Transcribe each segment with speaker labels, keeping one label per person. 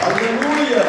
Speaker 1: Aleluia!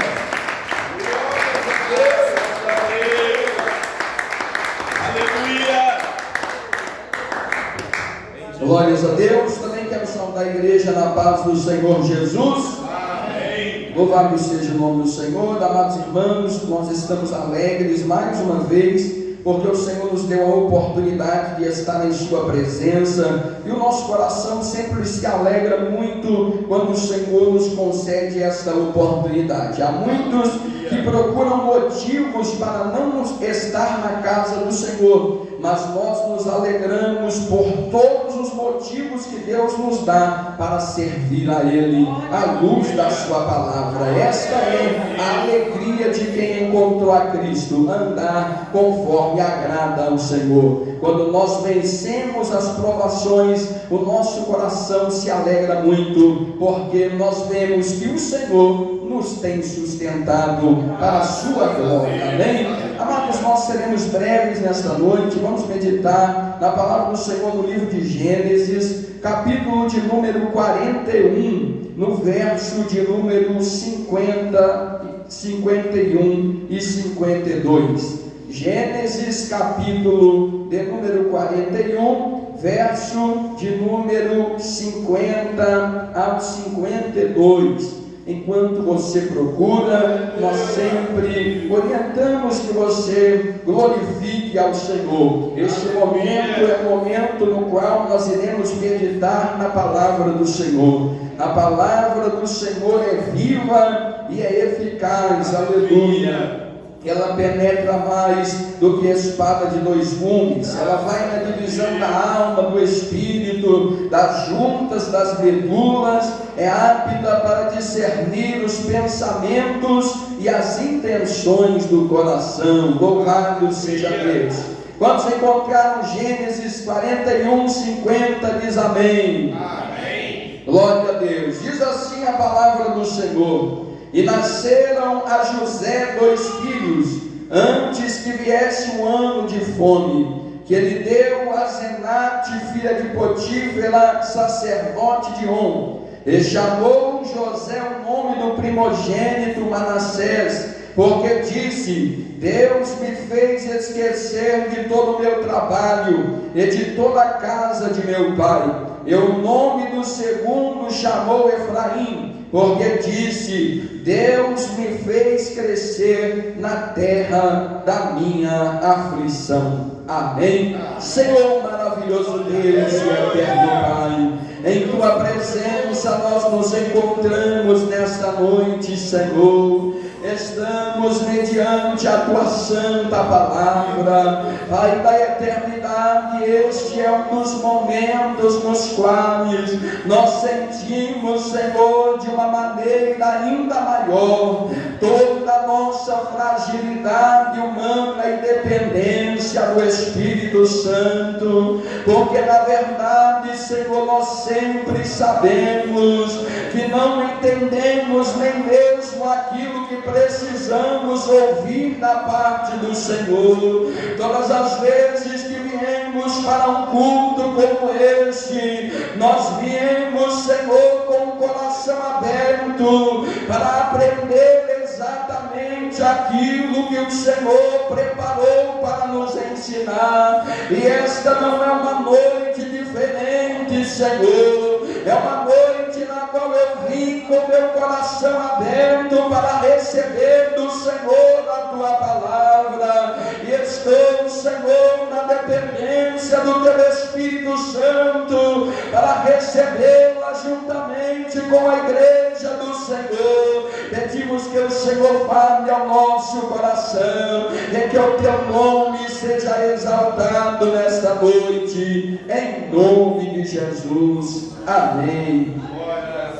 Speaker 1: Glórias a Deus. Também quero saudar a igreja na paz do Senhor Jesus. Amém. Louvado seja o nome do Senhor. Amados irmãos, nós estamos alegres mais uma vez, porque o Senhor nos deu a oportunidade de estar em sua presença, e o nosso coração sempre se alegra muito quando o Senhor nos concede esta oportunidade. Há muitos que procuram motivos para não estar na casa do Senhor, mas nós nos alegramos por todos os motivos que Deus nos dá para servir a Ele, à luz da sua palavra. Esta é a alegria de quem encontrou a Cristo, andar conforme agrada ao Senhor. Quando nós vencemos as provações, o nosso coração se alegra muito, porque nós vemos que o Senhor nos tem sustentado para a sua glória. Amém? Amados, nós seremos breves nesta noite. Vamos meditar na palavra do Senhor no livro de Gênesis, capítulo de número 41, no verso de número 50, 51 e 52. Gênesis, capítulo de número 41, verso de número 50 ao 52. Enquanto você procura, nós sempre orientamos que você glorifique ao Senhor. Este momento é o momento no qual nós iremos meditar na palavra do Senhor. A palavra do Senhor é viva e é eficaz, aleluia. Ela penetra mais do que a espada de dois gumes. Ela vai na divisão da alma, do espírito, das juntas, das medulas. É apta para discernir os pensamentos e as intenções do coração. Louvado seja Deus. Quando se encontraram Gênesis 41, 50, diz amém. Amém. Glória a Deus. Diz assim a palavra do Senhor: e nasceram a José 2 filhos, antes que viesse um ano de fome, que ele deu a Zenate, filha de Potífera, sacerdote de On. E chamou José o nome do primogênito Manassés, porque disse: Deus me fez esquecer de todo o meu trabalho e de toda a casa de meu pai. E o nome do segundo chamou Efraim, porque disse: Deus me fez crescer na terra da minha aflição. Amém. Senhor maravilhoso Deus e eterno Pai, em Tua presença nós nos encontramos nesta noite, Senhor. Estamos mediante a Tua santa palavra, Pai da eternidade. Este é um dos momentos nos quais nós sentimos, Senhor, de uma maneira ainda maior, toda a nossa fragilidade humana e dependência do Espírito Santo, porque na verdade, Senhor, nós sempre sabemos que não entendemos nem mesmo aquilo que precisamos ouvir da parte do Senhor. Todas as vezes que viemos para um culto como este, nós viemos, Senhor, com o coração aberto para aprender exatamente aquilo que o Senhor preparou para nos ensinar. E esta não é uma noite diferente, Senhor. É uma noite na qual eu vim com meu coração aberto para receber do Senhor a Tua palavra. E estou, Senhor, na dependência do Teu Espírito Santo para recebê-la juntamente com a igreja do Senhor. Pedimos que o Senhor fale ao nosso coração e que o Teu nome seja exaltado nesta noite, em nome de Jesus. Amém.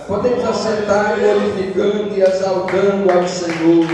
Speaker 1: Podemos assentar glorificando e exaltando ao Senhor.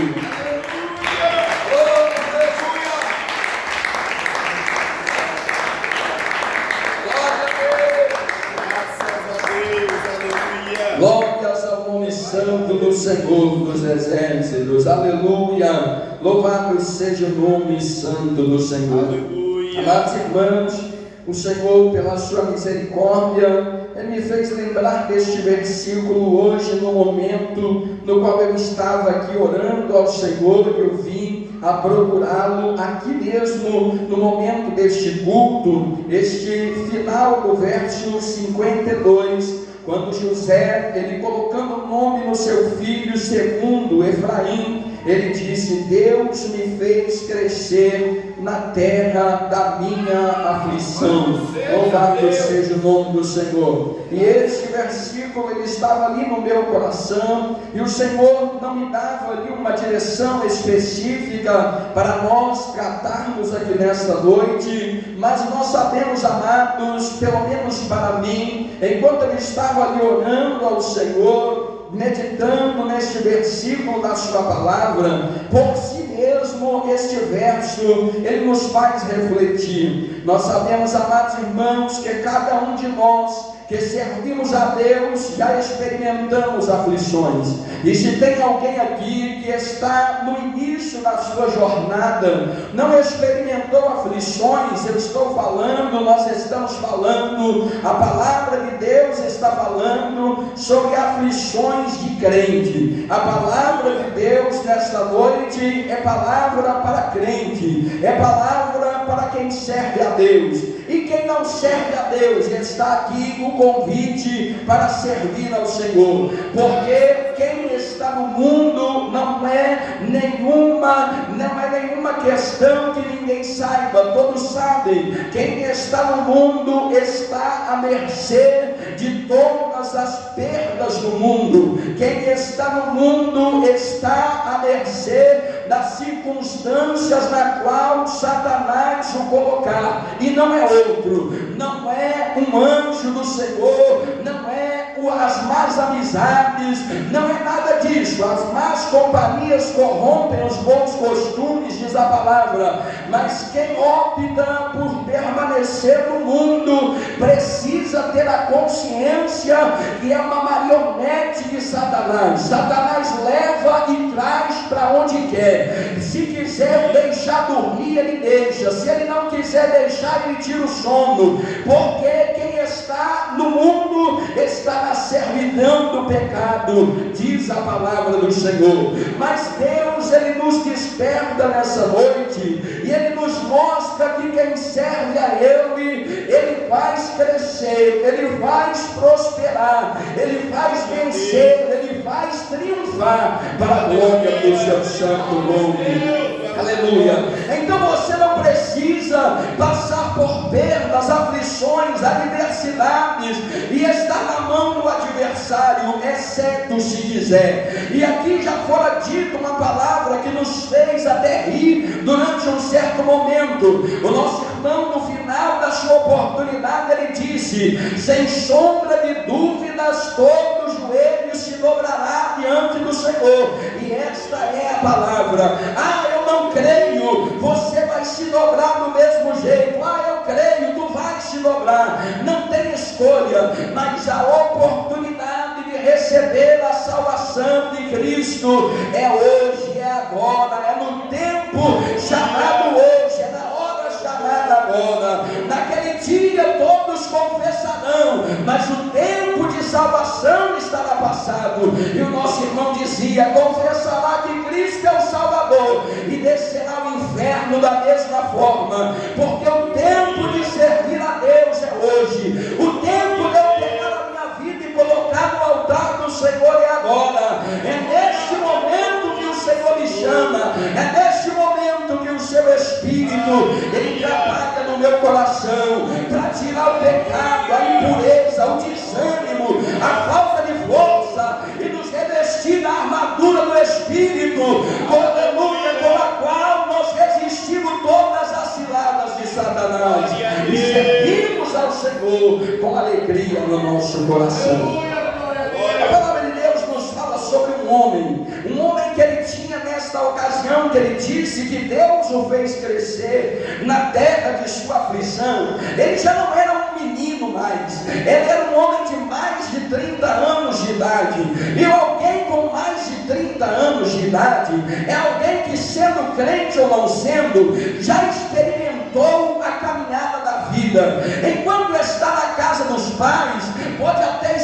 Speaker 1: Glórias ao nome santo do Senhor dos exércitos. Aleluia. Louvado seja o nome santo do Senhor. Aleluia. Amados irmãos, o Senhor, pela sua misericórdia, Ele me fez lembrar deste versículo hoje, no momento no qual eu estava aqui orando ao Senhor, eu vim a procurá-lo aqui mesmo, no momento deste culto, este final do verso 52, quando José, ele colocando o nome no seu filho segundo Efraim, ele disse: Deus me fez crescer na terra da minha aflição. Louvado seja o nome do Senhor. E este versículo, ele estava ali no meu coração, e o Senhor não me dava ali uma direção específica para nós tratarmos aqui nesta noite, mas nós sabemos, amados, pelo menos para mim, enquanto eu estava ali orando ao Senhor, meditando neste versículo da sua palavra, por si mesmo este verso, ele nos faz refletir. Nós sabemos, amados irmãos, que cada um de nós que servimos a Deus, já experimentamos aflições. E se tem alguém aqui que está no início da sua jornada, não experimentou aflições, eu estou falando, nós estamos falando, a palavra de Deus está falando sobre aflições de crente. A palavra de Deus nesta noite é palavra para crente, é palavra para quem serve a Deus. E quem não serve a Deus, está aqui o convite para servir ao Senhor, porque quem está no mundo não é nenhuma questão que ninguém saiba, todos sabem. Quem está no mundo está à mercê de todas as perdas do mundo. Quem está no mundo está à mercê das circunstâncias na qual Satanás o colocar, e não é outro, não é um anjo do Senhor, não é as más amizades, não é nada disso. As más companhias corrompem os bons costumes, diz a palavra, mas quem opta por permanecer no mundo precisa ter a consciência que é uma marionete de Satanás. Satanás leva e traz para onde quer. Se quiser deixar dormir, ele deixa. Se ele não quiser deixar, ele tira o sono, porque quem está no mundo está na servidão do pecado, diz a palavra do Senhor. Mas Deus, ele nos desperta nessa noite, e ele nos mostra que quem serve a ele faz crescer, ele faz prosperar, ele faz vencer, ele faz triunfar para a glória do seu santo nome. Aleluia. Então você não precisa passar por perdas, aflições, adversidades e estar na mão do adversário, exceto se quiser. E aqui já fora dito uma palavra que nos fez até rir durante um certo momento. O nosso irmão, no final da sua oportunidade, ele disse: sem sombra de dúvidas, todo joelho se dobrará diante do Senhor. E esta é a palavra. Eu não creio, você vai se dobrar do mesmo jeito. Eu creio, tu vais se dobrar. Não tem escolha, mas a oportunidade de receber a salvação de Cristo é hoje, é agora, é no tempo chamado hoje, é na hora chamada agora. Naquele dia todos confessarão, mas o tempo de salvação estará passado. E o nosso irmão dizia: confessará que Cristo é o Salvador e descerá ao inferno da mesma forma, porque o tempo de servir a Deus é hoje. O tempo de eu pegar a minha vida e colocar no altar do Senhor é agora. É neste momento que o Senhor me chama, é neste momento que o seu Espírito ele trabalha no meu coração para tirar o pecado, a impureza, o desânimo, a falta de força, e nos revestir da armadura do Espírito, aleluia, com a qual nós resistimos todas as ciladas de Satanás e servimos ao Senhor com alegria no nosso coração. A palavra de Deus nos fala sobre um homem que ele tinha nesta ocasião, que ele disse que Deus o fez crescer na terra de sua aflição. Ele já não era um menino mais, ele era um homem de mais de 30 anos de idade. E alguém com mais de 30 anos de idade é alguém que, sendo crente ou não sendo, já experimentou a caminhada da vida. Enquanto está na casa dos pais, pode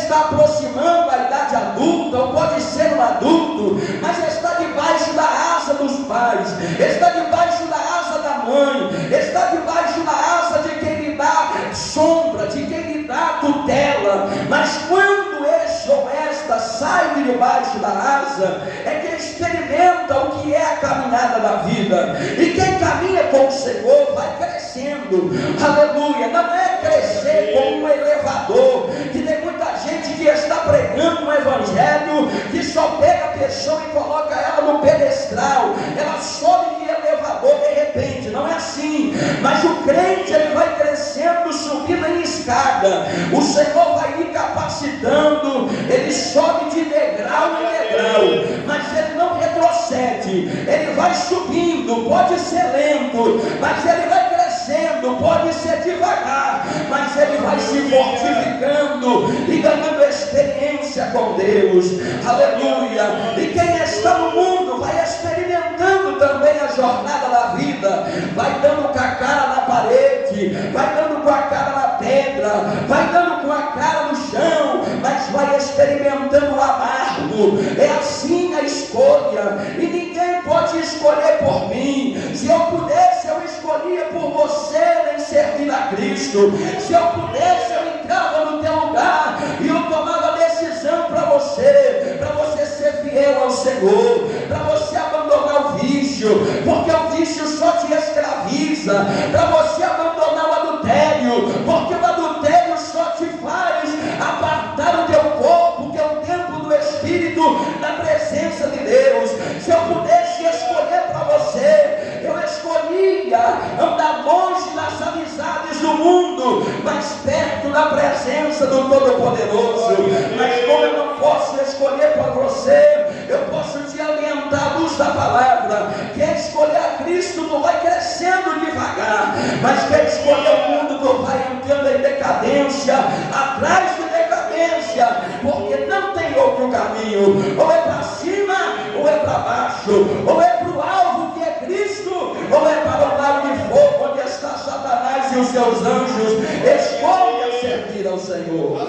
Speaker 1: está aproximando a idade adulta, ou pode ser um adulto, mas está debaixo da asa dos pais, está debaixo da asa da mãe, está debaixo da asa de quem lhe dá sombra, de quem lhe dá tutela. Mas quando este ou esta sai de debaixo da asa, é que experimenta o que é a caminhada da vida. E quem caminha com o Senhor vai crescendo, aleluia. Não é crescer como um elevador, que tem muita gente que está pregando um evangelho que só pega a pessoa e coloca ela no pedestral, ela sobe de elevador de repente. Não é assim. Mas o crente, ele vai crescendo, subindo em escada. O Senhor vai lhe capacitando, ele sobe de degrau em degrau, mas ele não retrocede, ele vai subindo. Pode ser lento, mas ele vai crescendo. Pode ser devagar, mas ele vai se fortificando e ganhando experiência com Deus, aleluia. E quem está no mundo vai experimentando também a jornada da vida, vai dando com a cara na parede, vai dando com a cara na pedra, vai dando com a cara no chão, mas vai experimentando o amargo. É assim a escolha, e ninguém pode escolher por mim. Se eu pudesse, eu escolhia por você em servir a Cristo. Se eu pudesse, eu entrava no teu lugar e eu tomava a decisão para você ser fiel ao Senhor, para você abandonar o vício, porque o vício só te escraviza, para você abandonar o adultério, porque o adultério só te faz apartar o teu corpo, que é o templo do Espírito, da presença de Deus. Se eu pudesse escolher para você, eu escolhia andar longe das amizades do mundo, mas perto da presença do Todo-Poderoso. Mas como eu não posso escolher para você, eu posso te alientar à luz da palavra. Quer escolher a Cristo, tu vai crescendo devagar, mas quer escolher o mundo, tu vai entrando em decadência, atrás de decadência, porque não tem outro caminho. Ou é para cima, ou é para baixo, ou é para o alvo que é Cristo, ou é para o lago de fogo onde está Satanás e os seus anjos. Escolha servir ao Senhor.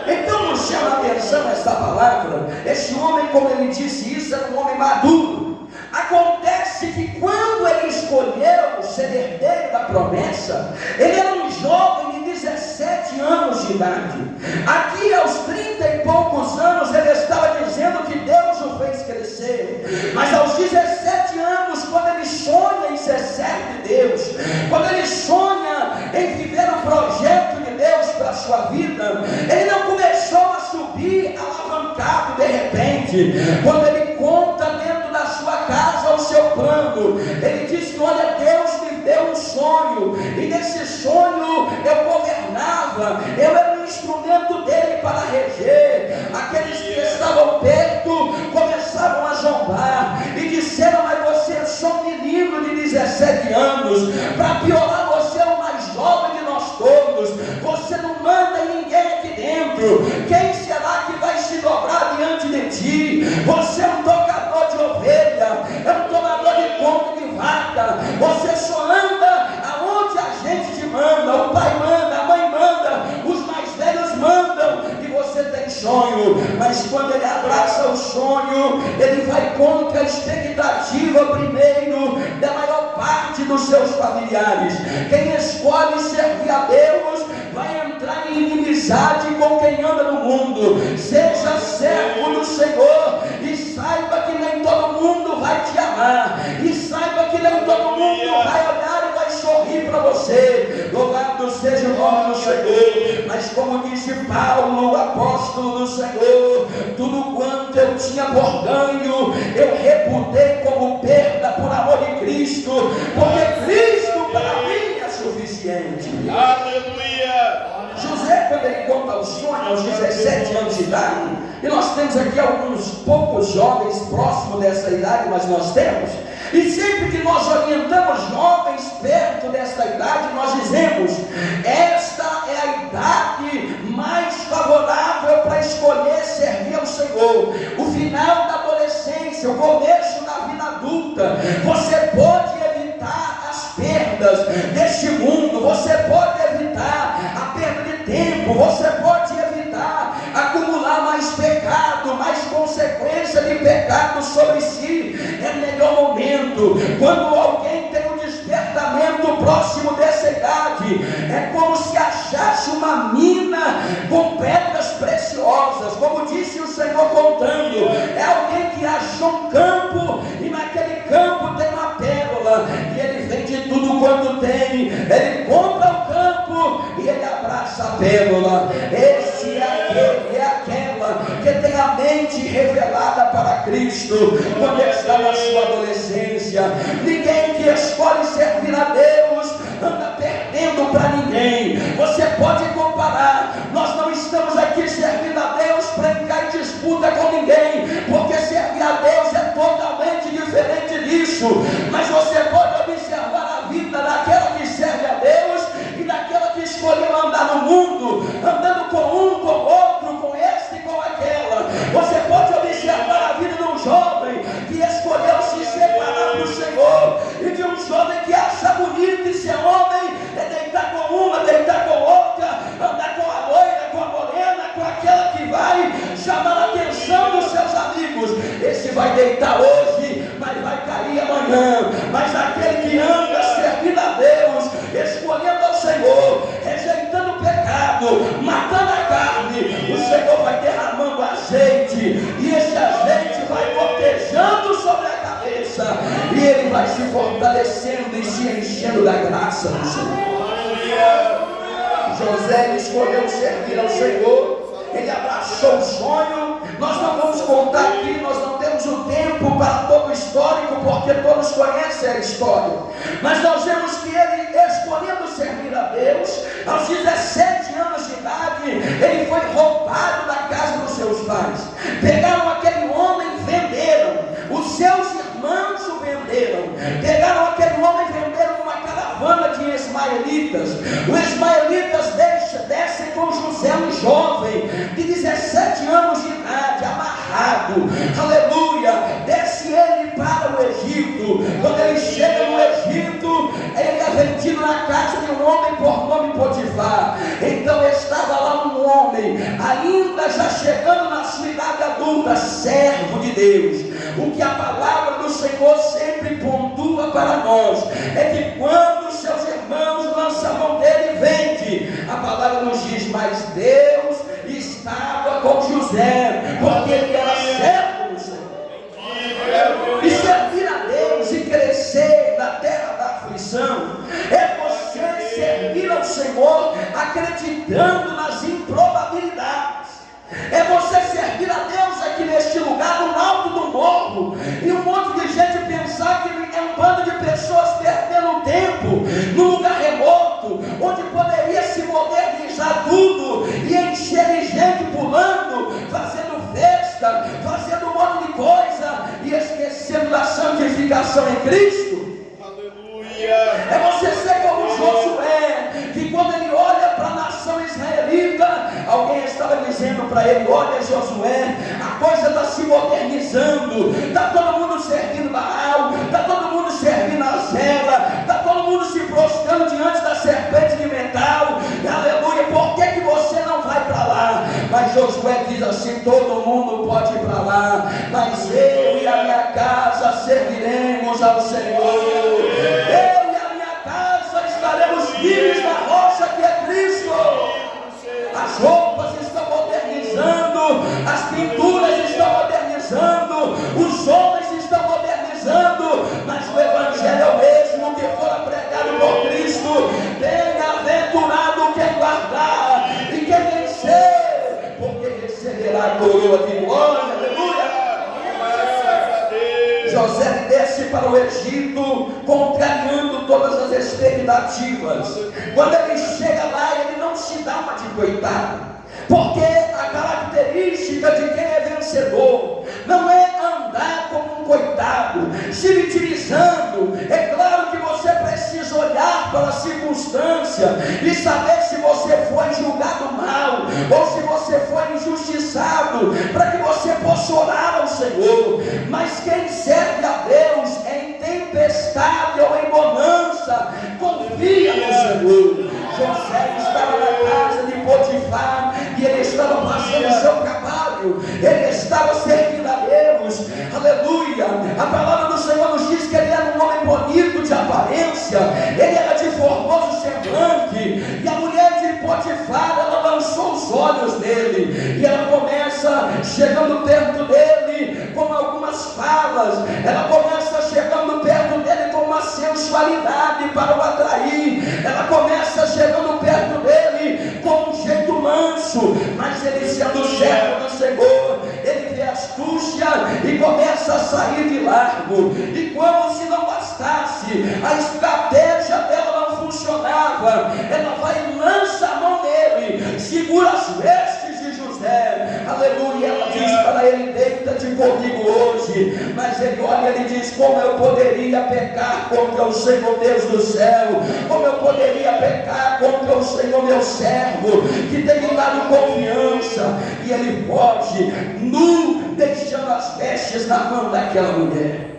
Speaker 1: Então nos chama a atenção esta palavra. Esse homem, como ele disse isso, era um homem maduro. Acontece que quando ele escolheu ser herdeiro da promessa, ele era um jovem de 17 anos de idade. Aqui aos 30 e poucos anos ele estava dizendo que Deus o fez crescer. Mas aos 17 anos, quando ele sonha em ser servo de Deus, quando ele sonha em viver o projeto de Deus para a sua vida, ele não começou a subir alavancado de repente. Quando ele conta dentro da sua casa o seu plano, ele diz que olha, Deus me deu um sonho, e nesse sonho eu governava, eu era um instrumento dele para reger. Aqueles que estavam perto começaram a zombar e disseram: mas você é só um menino de 17 anos, para piorar você é o mais jovem de nós todos, você não manda em ninguém aqui dentro, quem será que vai se dobrar diante de ti? Você é um tocador de ovelha, é um tomador de conta de vaca, você só anda aonde a gente te manda, o pai manda, a mãe manda, os mais velhos mandam, e você tem sonho, mas quando ele abraça o sonho, ele vai contra a expectativa primeiro da maior parte dos seus familiares. Quem escolhe servir a Deus vai entrar em inimizade com quem anda no mundo. Seja servo do Senhor e saiba que nem todo mundo vai te amar, e saiba que nem todo mundo vai olhar e vai sorrir para você. Louvado seja o nome do Senhor. Mas como disse Paulo, o apóstolo do Senhor, tudo quanto eu tinha por ganho, eu reputei como perda por amor de Cristo, porque Cristo para mim é suficiente. Aleluia! José, quando ele conta o sonho aos 17 anos de idade, e nós temos aqui alguns poucos jovens próximos dessa idade, mas nós temos, e sempre que nós orientamos jovens perto desta idade, nós dizemos: esta é a idade mais favorável para escolher servir ao Senhor. O final da adolescência, o começo da vida adulta, você pode evitar as perdas deste mundo, você pode evitar a perda de tempo, você pode evitar pecado sobre si, é o melhor momento. Quando alguém tem um despertamento próximo dessa idade, é como se achasse uma mina com pedras preciosas, como disse o Senhor contando. É alguém que achou um campo e naquele campo tem uma pérola, e ele vende tudo quanto tem, ele compra o campo e ele abraça a pérola. Esse é aquele, é aquela que tem a mente revelada para Cristo quando está na sua adolescência. Ninguém que escolhe servir a Deus anda perdendo para ninguém. Você pode comparar. Nós não estamos aqui servindo a Deus para entrar em disputa com ninguém, porque servir a Deus é totalmente diferente disso. Mas você pode observar a vida daquela que serve a Deus e daquela que escolheu andar no mundo, andando com um, com outro, com este e com aquela. Você pode observar a vida de um jovem que escolheu se separar para o Senhor, e de um jovem que acha bonito e ser homem é deitar com uma, deitar com outra, andar com a loira, com a morena, com aquela que vai chamar a atenção dos seus amigos. Esse vai deitar hoje, mas vai cair amanhã. Mas aquele que anda servindo a Deus, escolhendo ao Senhor, rejeitando o pecado, matando a carne, o Senhor vai derramando azeite, e esse azeite vai gotejando sobre a cabeça, e ele vai se fortalecendo e se enchendo da graça do Senhor. José escolheu servir ao Senhor, ele abraçou o sonho. Nós não vamos contar aqui, nós não temos o tempo para todo o histórico, porque todos conhecem a história, mas nós vemos que ele, escolhendo servir a Deus, aos 17 anos de idade, ele foi roubado da casa dos seus pais. Pegaram aquele homem, venderam, os seus irmãos o venderam, pegaram aquele homem, venderam uma caravana de ismaelitas. Os ismaelitas descem com José, um jovem de 17 anos de idade, amarrado, aleluia, desce ele para o Egito. Quando ele chega no Egito, ele é vendido na casa de um homem por nome Potifar. Então estava lá um homem, ainda já chegando na sua idade adulta, servo de Deus. O que a palavra do Senhor sempre pontua para nós é que quando os seus irmãos lançam a mão dele, vende. A palavra nos diz, mas Deus estava com José, porque ele era servo do Senhor. E servir a Deus e crescer na terra da aflição é você servir ao Senhor acreditando nas improbabilidades. É você servir a Deus aqui neste lugar, no alto do morro, e um monte de gente pensar que é um bando de pessoas perdendo tempo num lugar remoto, onde poderia se modernizar tudo e encher de gente pulando, fazendo festa, fazendo um monte de coisa e esquecendo da santificação em Cristo. É você ser como Josué, que quando ele olha para a nação israelita, alguém estava dizendo para ele, olha Josué, a coisa está se modernizando, está todo mundo servindo Baal, está todo mundo servindo a Zela, está todo mundo se prostrando diante da serpente de metal, aleluia, por que você não vai para lá? Mas Josué diz assim, todo mundo pode ir para lá, mas eu e a minha casa serviremos ao Senhor. Eu e a minha casa estaremos firmes na rocha que é Cristo. As roupas estão modernizando, as pinturas estão modernizando, os homens estão modernizando, mas o Evangelho é o mesmo que fora pregado por Cristo. Bem-aventurado quem guardar e quem vencer, porque receberá a coroa de glória. Aleluia. José desce para o Egito, contrariando todas as expectativas. Quando ele chega lá, ele não se dá uma de coitado, porque a característica de quem é vencedor não é andar como um coitado, se vitimizando. É claro que você precisa olhar para a circunstância e saber se você foi julgado mal ou se você foi injustiçado, para que você possa orar ao Senhor. Mas quem serve a Deus em tempestade ou em bonança, confia no Senhor. José estava na casa de Potifar e ele estava passando o seu trabalho, ele estava servindo a Deus, delas. Ela começa chegando perto dele com uma sensualidade para o atrair. Ela começa chegando perto dele com um jeito manso, mas ele, sendo servo do Senhor, ele vê astúcia e começa a sair de largo. E como se não bastasse, a estratégia dela não funcionava. Ela vai e lança a mão nele, segura as vestes de José, aleluia. Ela diz para ele: deita-te comigo hoje. Mas ele olha e ele diz: como eu poderia pecar contra o Senhor Deus do céu? Como eu poderia pecar contra o Senhor meu servo, que tem me dado confiança? E ele foge nu, deixando as vestes na mão daquela mulher.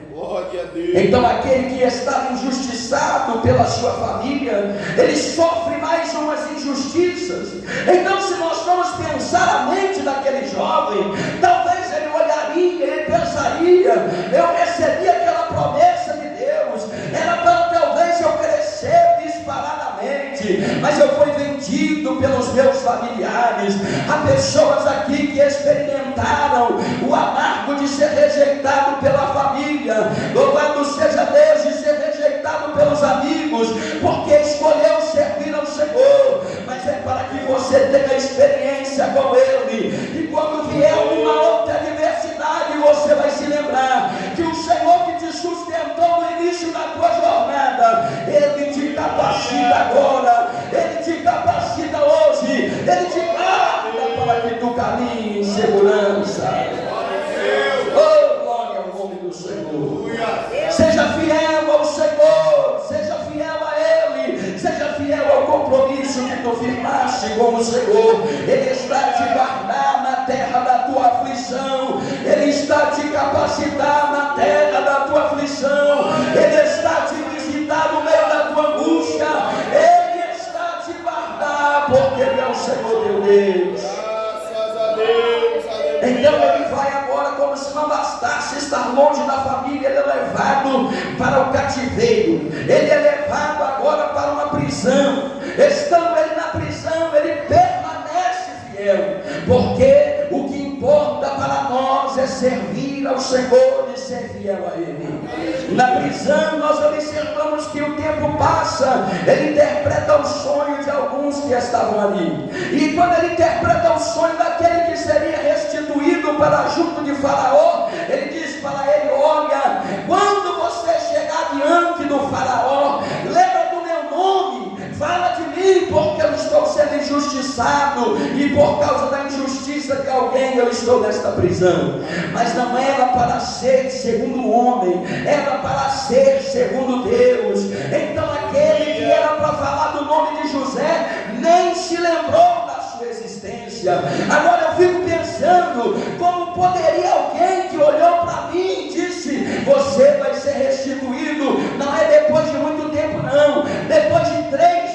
Speaker 1: Então aquele que estava injustiçado pela sua família, ele sofre mais umas injustiças. Então, se nós vamos pensar a mente daquele jovem, talvez ele olharia, ele pensaria: eu recebi aquela promessa de Deus, era para talvez eu crescer disparadamente, mas eu fui vendido pelos meus familiares. Há pessoas aqui que experimentaram o amargo de ser rejeitado pela família, louvado seja Deus, de ser rejeitado pelos amigos, porque escolheu servir ao Senhor. Mas é para que você tenha experiência com Ele, e quando vier alguma outra adversidade, você vai se lembrar que o Senhor que te sustentou no início da tua jornada, Ele te capacita agora, Ele te capacita hoje, Ele te guarda para que tu caminhe em segurança. Oh, glória ao nome do Senhor. Seja fiel ao Senhor, seja fiel a Ele, seja fiel ao compromisso que tu firmaste com o Senhor. Ele está te guardar na terra da tua aflição, Ele está te capacitar na terra da tua aflição, Ele está te visitar no meio da tua angústia, Ele está te guardar, porque Ele é o Senhor teu Deus. Graças a Deus. Então ele vai agora, como se não bastasse estar longe da família, ele é levado para o cativeiro, ele é levado agora para uma prisão. Estando ele na prisão, ele permanece fiel, porque o que importa para nós é servir ao Senhor e ser fiel a Ele. Na prisão nós observamos que o tempo passa, ele interpreta o sonho de alguns que estavam ali, e quando ele interpreta o sonho daquele que seria restituído para junto de Faraó, ele diz para ele: olha, quando você chegar diante do Faraó, lembra do meu nome, fala de mim, porque eu estou sendo injustiçado, e por causa da injustiça de alguém eu estou nesta prisão. Mas não era para ser segundo o homem, era para ser segundo Deus. Então aquele que era para falar do nome de José nem se lembrou da sua existência. Agora eu fico pensando, como poderia alguém que olhou para mim e disse: você vai ser restituído, não é depois de muito tempo não, depois de 3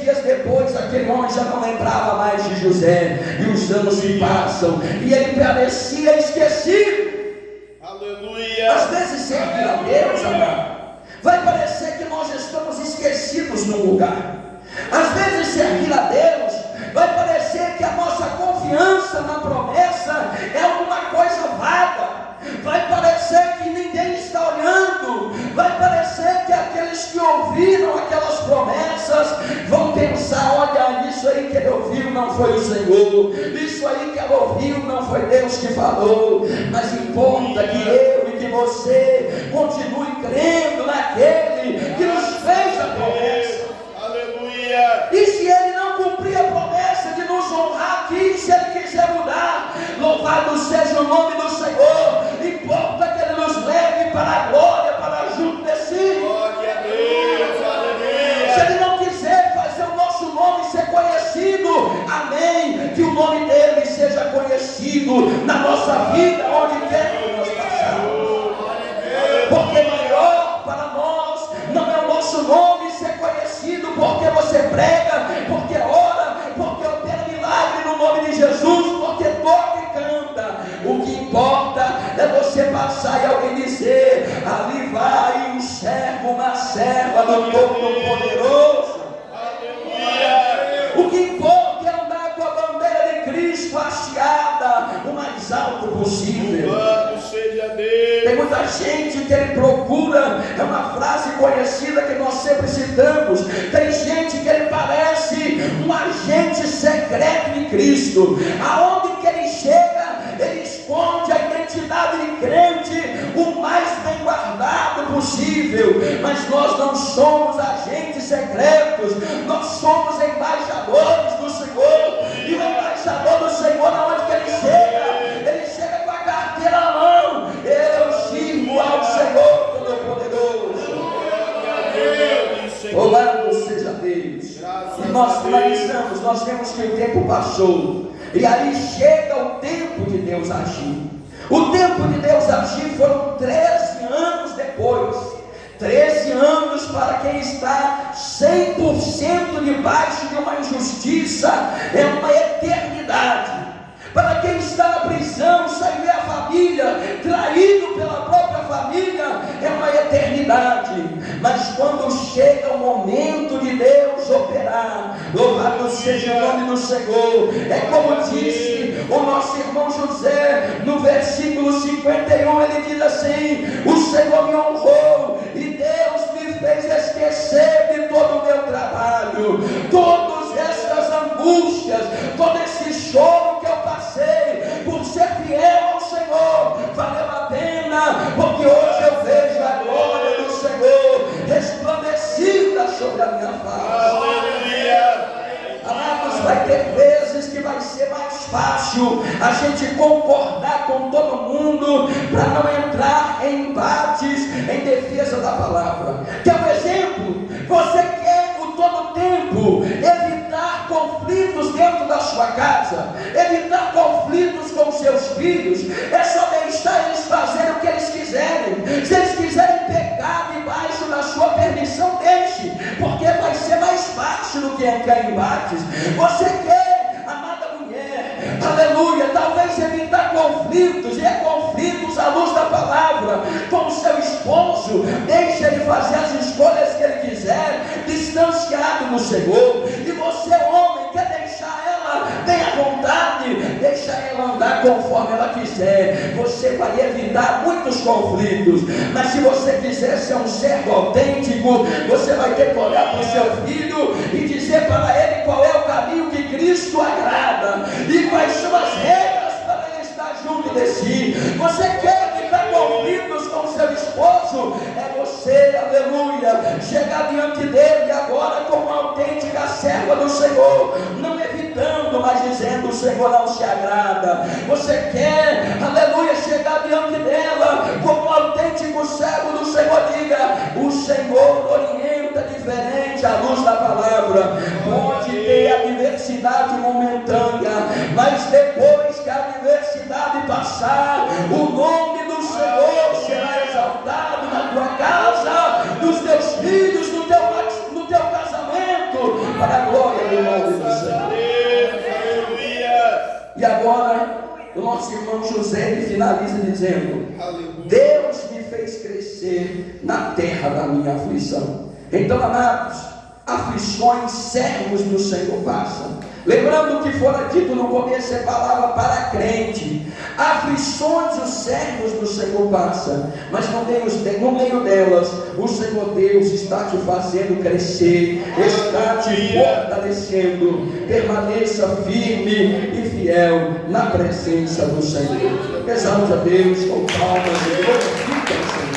Speaker 1: dias depois, aquele homem já não lembrava mais de José, e os anos se passam, e ele parecia esquecido. Aleluia. Às vezes servir a Deus, amado, vai parecer que nós estamos esquecidos num lugar. Às vezes servir a Deus vai parecer que a nossa confiança na promessa é alguma coisa vaga. Vai parecer que ninguém está olhando. Vai parecer que aqueles que ouviram aquelas promessas vão pensar: olha, isso aí que ele ouviu não foi o Senhor, isso aí que ela ouviu não foi Deus que falou. Mas importa que eu e que você continue crendo naquele que nos fez a promessa. Aleluia. E se ele não cumprir a promessa de nos honrar aqui, se ele quiser mudar, louvado seja o nome do Senhor. Importa que ele nos leve para a glória, para junto de si. Glória a Deus, aleluia. Se ele não quiser fazer o nosso nome ser conhecido, amém, que o nome dele seja conhecido na nossa vida, onde quer que nós passarmos. Porque maior para nós não é o nosso nome ser conhecido porque você prega, porque ora, porque opera milagre no nome de Jesus, porque toca e canta. O que importa é você passar e alguém dizer: ali vai um servo, uma serva do Todo-Poderoso. O que importa é andar com a bandeira de Cristo hasteada o mais alto possível. Tem muita gente que ele procura, é uma frase conhecida que nós sempre citamos. Tem gente que ele parece um agente secreto de Cristo. Aonde que ele chega, ele esconde a identidade de crente o mais bem guardado possível. Mas nós não somos agentes secretos, nós somos embaixadores do Senhor. E o embaixador do Senhor, aonde que ele chega com a carteira na mão. Eu sirvo ao Senhor Todo-Poderoso. Louvado seja Deus. E nós finalizamos, nós vemos que o tempo passou. E aí chega o tempo de Deus agir. O tempo de Deus agir foram 13 anos depois. 13 anos para quem está 100% debaixo de uma injustiça é uma eternidade. Para quem está na prisão, sem ver a família, traído pela própria família, é uma eternidade. Mas quando chega o momento de Deus operar, louvado seja o nome do Senhor. É como disse o nosso irmão José, no versículo 51, ele diz assim: o Senhor me honrou e Deus me fez esquecer de todo o meu trabalho, todas essas angústias, todo esse choro que eu passei por ser fiel ao Senhor, valeu a pena, porque hoje eu vejo a glória do Senhor resplandecida sobre a minha face. Amados, vai ter vezes que vai ser mais fácil a gente concordar com todo mundo para não entrar em embates em defesa da palavra. Quer um exemplo? Você quer o todo tempo evitar conflitos dentro da sua casa, evitar conflitos com seus filhos, é só deixar eles fazerem o que eles quiserem. Se eles quiserem pecar debaixo da sua permissão, deixe, porque vai ser mais fácil do que entrar em embates. Você quer, amada mulher, aleluia, talvez evitar conflitos, e conflitos à luz da palavra com o seu esposo, deixe ele fazer as escolhas que ele quiser, distanciado do Senhor. E você, homem, quer deixar ela bem à vontade, deixa ela andar conforme ela quiser. Você vai evitar muitos conflitos. Mas se você quiser ser um servo autêntico, você vai ter que olhar para o seu filho e dizer para ele qual é o caminho que Cristo agrada e quais são as regras para ele estar junto de si. Você quer evitar conflitos com seu esposo? É você, aleluia, chegar diante dele agora como uma autêntica serva do Senhor, não evitando, mas dizendo: o Senhor não se agrada. Você quer, aleluia, chegar diante dela como um autêntico servo do Senhor, diga: o Senhor orienta diferente à luz da palavra. Pode ter adversidade momentânea, mas depois que a adversidade passar, o nome do Senhor será exaltado na tua casa, nos teus filhos, no teu casamento, para a glória do nome do Senhor. E agora, o nosso irmão José, ele finaliza dizendo: Deus me fez crescer na terra da minha aflição. Então, amados, aflições, servos do Senhor passam. Lembrando que fora dito no começo, é palavra para crente. Aflições, os servos do Senhor passam, mas no meio delas, o Senhor Deus está te fazendo crescer, está te fortalecendo. Permaneça firme e fiel na presença do Senhor. Exalte a Deus com palmas e glorifica o Senhor.